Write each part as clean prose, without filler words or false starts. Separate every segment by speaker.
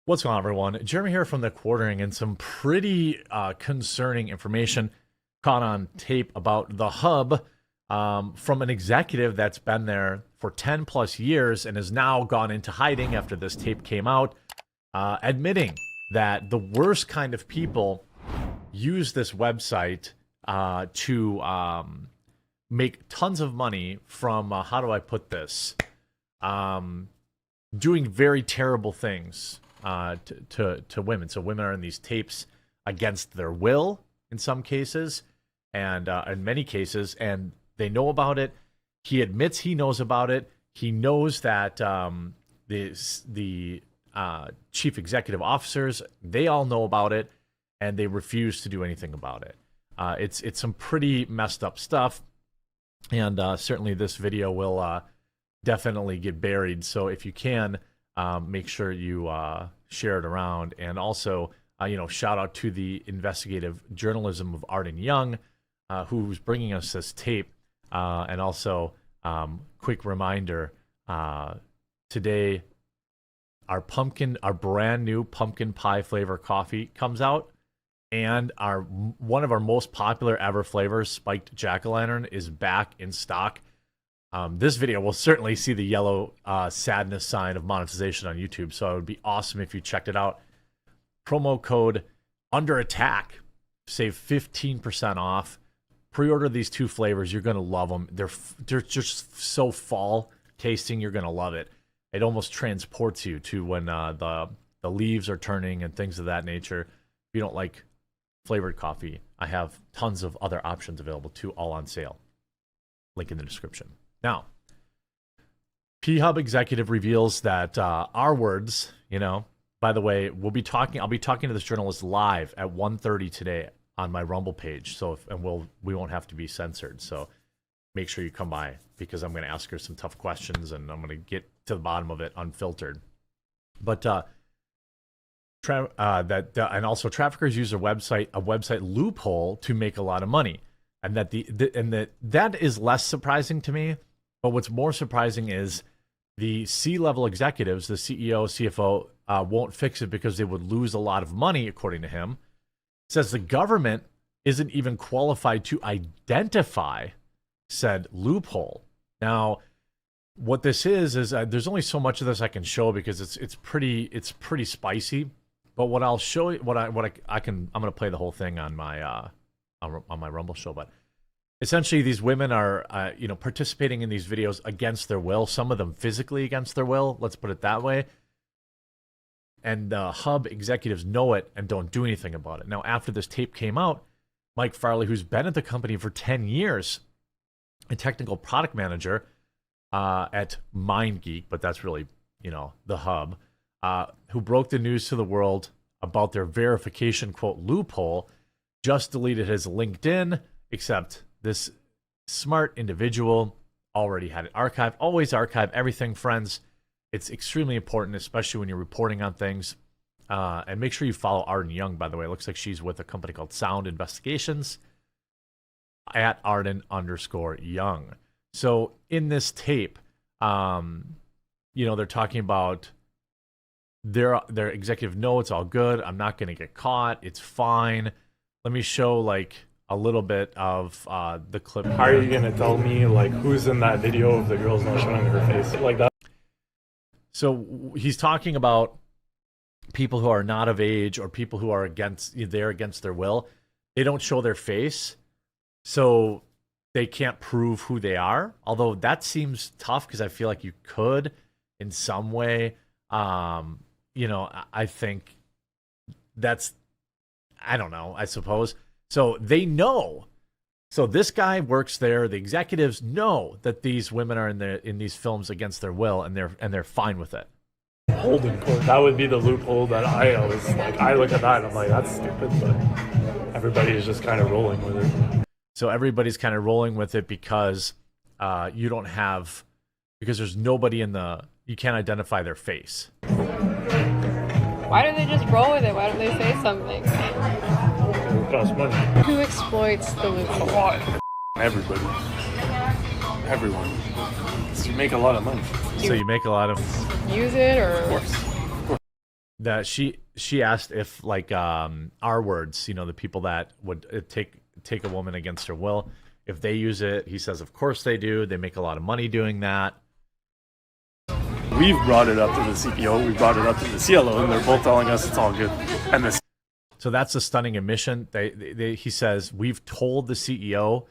Speaker 1: What's going on, everyone? Jeremy here from The Quartering, and some pretty concerning information caught on tape about the hub from an executive that's been there for 10 plus years and has now gone into hiding after this tape came out, admitting that the worst kind of people use this website to make tons of money from, how do I put this, doing very terrible things to women. So women are in these tapes against their will in some cases, and in many cases, and they know about it. He admits he knows about it. He knows that the chief executive officers, they all know about it, and they refuse to do anything about it. It's some pretty messed up stuff, and certainly this video will definitely get buried. So if you can, make sure you share it around, and also, shout out to the investigative journalism of Arden Young, who's bringing us this tape. And also, quick reminder: today, our brand new pumpkin pie flavor coffee comes out, and one of our most popular ever flavors, spiked jack-o'-lantern, is back in stock. This video will certainly see the yellow sadness sign of monetization on YouTube, so it would be awesome if you checked it out. Promo code under attack, save 15% off. Pre-order these two flavors. You're gonna love them. They're just so fall tasting. You're gonna love it. It almost transports you to when the leaves are turning and things of that nature. If you don't like flavored coffee, I have tons of other options available too, all on sale. Link in the description. Now, P-Hub executive reveals that our words, by the way, I'll be talking to this journalist live at 1:30 today on my Rumble page. So, we won't have to be censored. So make sure you come by, because I'm going to ask her some tough questions and I'm going to get to the bottom of it unfiltered. But and also traffickers use a website loophole to make a lot of money, and that is less surprising to me. But what's more surprising is the C-level executives, the CEO, CFO, won't fix it because they would lose a lot of money, according to him. It says the government isn't even qualified to identify said loophole. I'm going to there's only so much of this I can show because it's pretty spicy. But what I'll show you, I'm going to play the whole thing on my Rumble show, but essentially, these women are, participating in these videos against their will. Some of them physically against their will. Let's put it that way. And the Hub executives know it and don't do anything about it. Now, after this tape came out, Mike Farley, who's been at the company for 10 years, a technical product manager at MindGeek, but that's really, the Hub, who broke the news to the world about their verification, quote, loophole, just deleted his LinkedIn, except this smart individual already had it archived. Always archive everything, friends. It's extremely important, especially when you're reporting on things. And make sure you follow Arden Young, by the way. It looks like she's with a company called Sound Investigations at Arden_Young. So in this tape, they're talking about their executive, no, it's all good. I'm not going to get caught. It's fine. Let me show a little bit of the clip.
Speaker 2: How are you gonna tell me who's in that video if the girl's not showing her face like that?
Speaker 1: So he's talking about people who are not of age or people who are against their will. They don't show their face, so they can't prove who they are. Although that seems tough because I feel like you could in some way. I think that's, I don't know, I suppose. So they know. So this guy works there. The executives know that these women are in these films against their will, and they're fine with it.
Speaker 2: Holding court. That would be the loophole that I always I look at that and I'm like, that's stupid, but everybody is just kind of rolling with it.
Speaker 1: So everybody's kind of rolling with it because because there's nobody you can't identify their face.
Speaker 3: Why don't they just roll with it? Why don't they say something?
Speaker 2: It costs money.
Speaker 3: Who exploits the loophole?
Speaker 2: A lot. Everybody. Everyone. So you make a lot of money.
Speaker 1: So you make a lot of...
Speaker 3: Use it, or...
Speaker 2: Of course.
Speaker 1: that she asked if like R words, you know, the people that would take a woman against her will, if they use it. He says, of course they do. They make a lot of money doing that.
Speaker 2: We've brought it up to the CPO, we brought it up to the CLO, and they're both telling us it's all good. And this.
Speaker 1: So that's a stunning admission. He says, we've told the CEO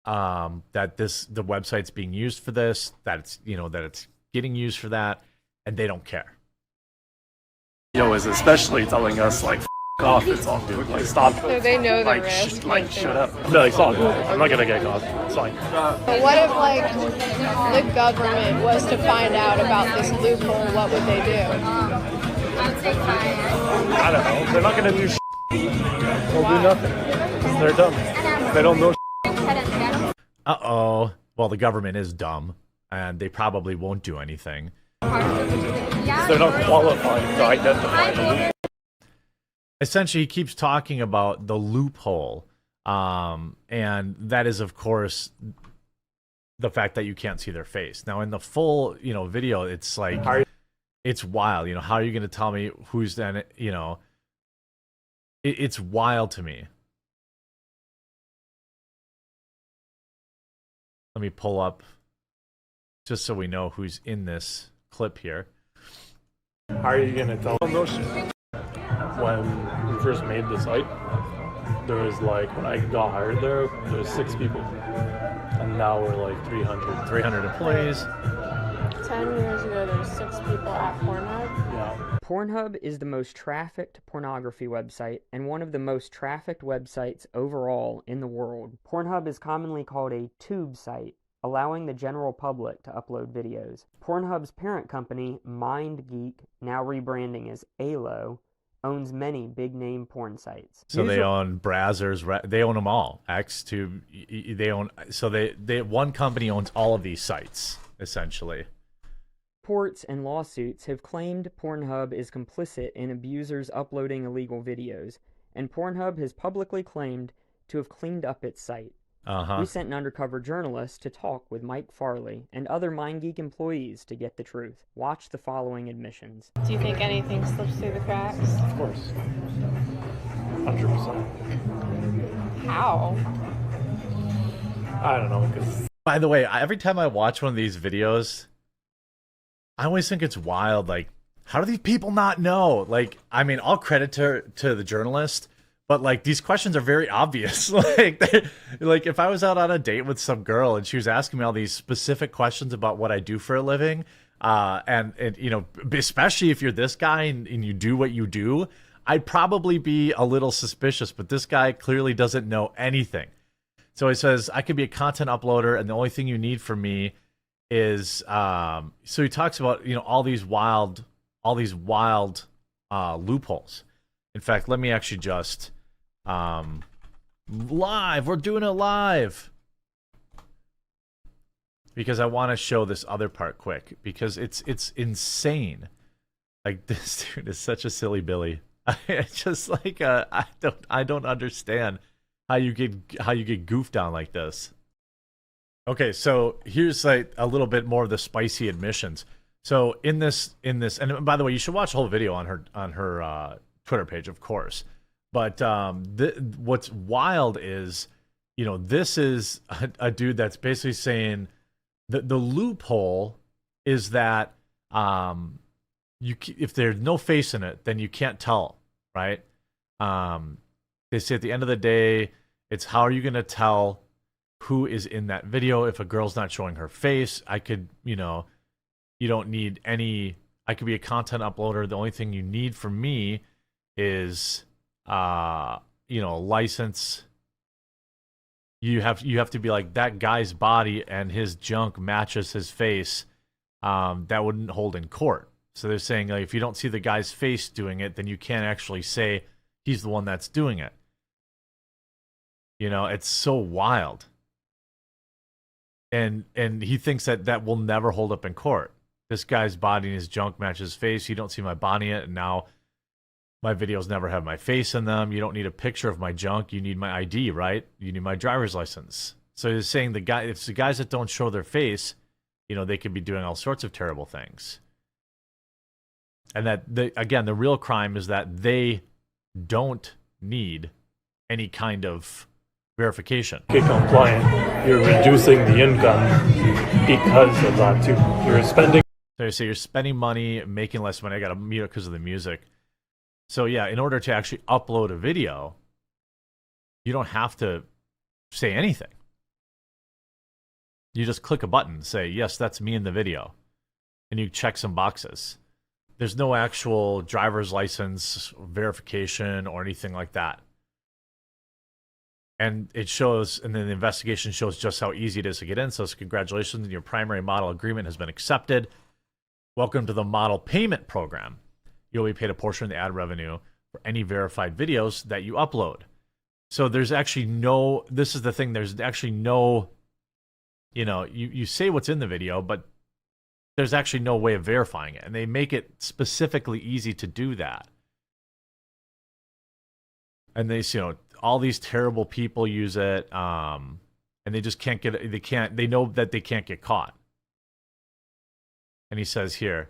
Speaker 1: that the website's being used for this, that it's, you know, that it's getting used for that, and they don't care.
Speaker 2: CEO is especially telling us like, off, it's all good. Like, stop.
Speaker 3: So they know the
Speaker 2: like,
Speaker 3: risk.
Speaker 2: shut up. I'd be like, it's all good. I'm not gonna get caught. It's fine.
Speaker 3: But what if like the government was to find out about this loophole? What would they do?
Speaker 2: I don't know. They're not gonna do shit. They'll do nothing. They're dumb. They don't know shit.
Speaker 1: Uh-oh. Well, the government is dumb, and they probably won't do anything.
Speaker 2: They're not qualified to identify the loophole.
Speaker 1: Essentially, he keeps talking about the loophole, and that is, of course, the fact that you can't see their face. Now, in the full, you know, video, it's like, it's wild. You know, how are you going to tell me who's then, you know, it's wild to me. Let me pull up just so we know who's in this clip here.
Speaker 2: How are you going to tell them those shit? When we first made the site, there was like, when I got hired there was 6 people. And now we're like 300 employees.
Speaker 3: 10 years ago, there were 6 people at pornhub.
Speaker 2: Yeah.
Speaker 4: Pornhub is the most trafficked pornography website and one of the most trafficked websites overall in the world. Pornhub is commonly called a tube site, allowing the general public to upload videos. Pornhub's parent company, MindGeek, now rebranding as ALO, owns many big-name porn sites.
Speaker 1: So they own Brazzers, they own them all. Xtube, they own. So they one company owns all of these sites, essentially.
Speaker 4: Reports and lawsuits have claimed Pornhub is complicit in abusers uploading illegal videos, and Pornhub has publicly claimed to have cleaned up its site. We sent an undercover journalist to talk with Mike Farley and other MindGeek employees to get the truth. Watch the following admissions.
Speaker 3: Do you think anything slips through the cracks?
Speaker 2: Of course. 100%.
Speaker 3: How?
Speaker 2: I don't know, because...
Speaker 1: By the way, every time I watch one of these videos, I always think it's wild. Like, how do these people not know? Like, I mean, all credit to the journalist, but like these questions are very obvious. like if I was out on a date with some girl and she was asking me all these specific questions about what I do for a living, and you know, especially if you're this guy and you do what you do, I'd probably be a little suspicious. But this guy clearly doesn't know anything. So he says, I could be a content uploader, and the only thing you need from me is so he talks about, you know, all these wild loopholes. In fact, let me actually just live. We're doing it live because I want to show this other part quick because it's insane. Like, this dude is such a silly Billy. It's just like I don't understand how you get goofed on like this. Okay, so here's like a little bit more of the spicy admissions. So in this, and by the way, you should watch the whole video on her Twitter page, of course. But what's wild is, you know, this is a dude that's basically saying the loophole is that if there's no face in it, then you can't tell, right? They say at the end of the day, it's how are you going to tell who is in that video if a girl's not showing her face? I could, you know, you don't need any. I could be a content uploader. The only thing you need from me is you know, license. You have to be like, that guy's body and his junk matches his face. That wouldn't hold in court. So they're saying, like, if you don't see the guy's face doing it, then you can't actually say he's the one that's doing it. You know, it's so wild. And he thinks that will never hold up in court. This guy's body and his junk matches his face. You don't see my body in it, and now my videos never have my face in them. You don't need a picture of my junk. You need my ID, right? You need my driver's license. So he's saying it's the guys that don't show their face, you know, they could be doing all sorts of terrible things. And that, again, the real crime is that they don't need any kind of verification.
Speaker 2: Compliant, you're reducing the income because of that too. You're spending.
Speaker 1: So you're spending money, making less money. I got to mute it because of the music. So yeah, in order to actually upload a video, you don't have to say anything. You just click a button, say, yes, that's me in the video. And you check some boxes. There's no actual driver's license verification or anything like that. And it shows, and then the investigation shows just how easy it is to get in. So congratulations, your primary model agreement has been accepted. Welcome to the model payment program. You'll be paid a portion of the ad revenue for any verified videos that you upload. So there's actually no, this is the thing, there's actually no, you know, you say what's in the video, but there's actually no way of verifying it. And they make it specifically easy to do that. And they, you know, all these terrible people use it, and they just can't get it. They know that they can't get caught. And he says here,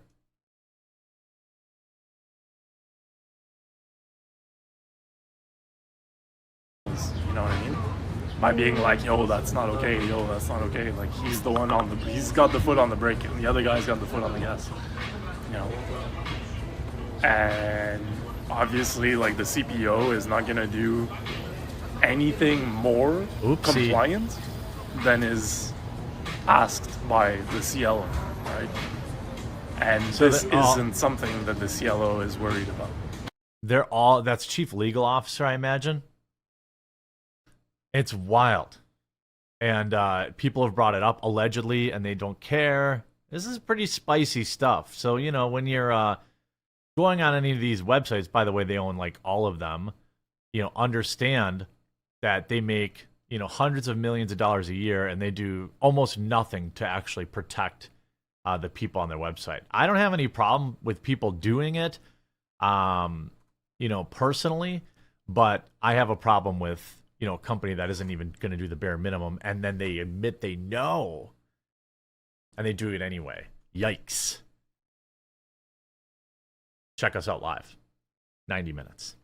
Speaker 2: you know what I mean? By being like, yo, that's not okay, yo, that's not okay. Like, he's the one on the, he's got the foot on the brake, and the other guy's got the foot on the gas, you know? And obviously, like, the CPO is not gonna do anything more compliant than is asked by the CLO, right? And so this isn't something that the CLO is worried about.
Speaker 1: That's chief legal officer, I imagine. It's wild. And people have brought it up allegedly, and they don't care. This is pretty spicy stuff. So, you know, when you're going on any of these websites, by the way, they own like all of them, you know, understand that they make, you know, hundreds of millions of dollars a year, and they do almost nothing to actually protect the people on their website. I don't have any problem with people doing it, you know, personally, but I have a problem with, you know, a company that isn't even going to do the bare minimum, and then they admit they know, and they do it anyway. Yikes. Check us out live. 90 minutes.